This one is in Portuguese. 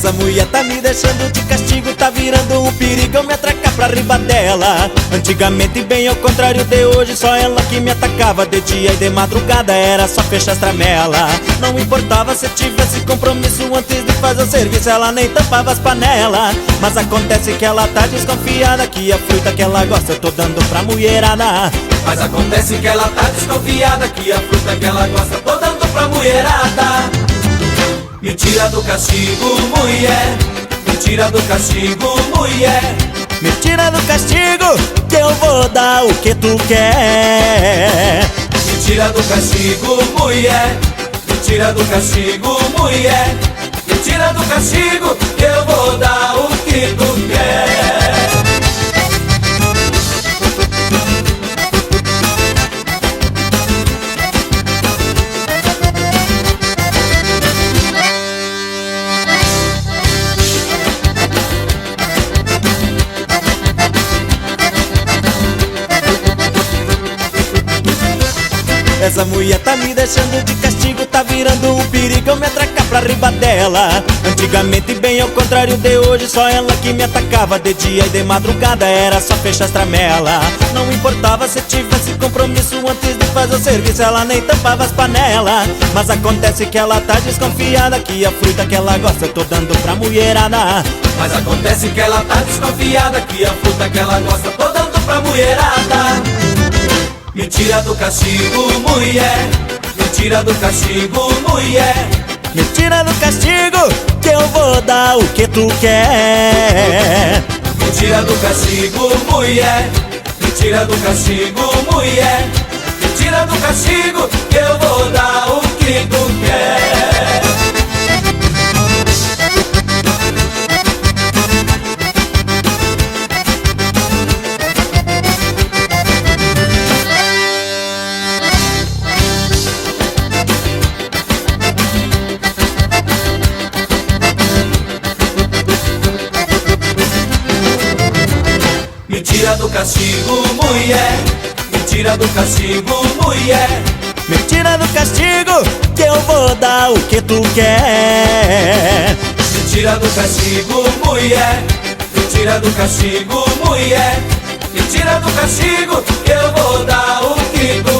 Essa mulher tá me deixando de castigo, tá virando um perigo eu me atracar pra riba dela. Antigamente bem ao contrário de hoje, só ela que me atacava de dia e de madrugada, era só fechar as tramelas. Não importava se tivesse compromisso antes de fazer o serviço, ela nem tampava as panelas. Mas acontece que ela tá desconfiada que a fruta que ela gosta eu tô dando pra mulherada. Mas acontece que ela tá desconfiada que a fruta que ela gosta tô dando pra mulherada. Me tira do castigo, mulher. Me tira do castigo, mulher. Me tira do castigo, que eu vou dar o que tu quer. Me tira do castigo, mulher. Me tira do castigo, mulher. Me tira do castigo, que eu vou dar o que tu quer. Essa mulher tá me deixando de castigo, tá virando um perigo eu me atracar pra riba dela. Antigamente bem ao contrário de hoje, só ela que me atacava de dia e de madrugada, era só fechar as tramelas. Não importava se tivesse compromisso antes de fazer o serviço, ela nem tampava as panelas. Mas acontece que ela tá desconfiada que a fruta que ela gosta eu tô dando pra mulherada. Mas acontece que ela tá desconfiada que a fruta que ela gosta tô dando pra mulherada. Me tira do castigo, mulher. Me tira do castigo, mulher. Me tira do castigo, que eu vou dar o que tu quer. Me tira do castigo, mulher. Me tira do castigo, mulher. Me tira do castigo, que eu vou dar o que tu quer. Me tira do castigo, mulher. Me tira do castigo, mulher. Me tira do castigo, que eu vou dar o que tu quer. Me tira do castigo, mulher. Me tira do castigo, mulher. Me tira do castigo, que eu vou dar o que tu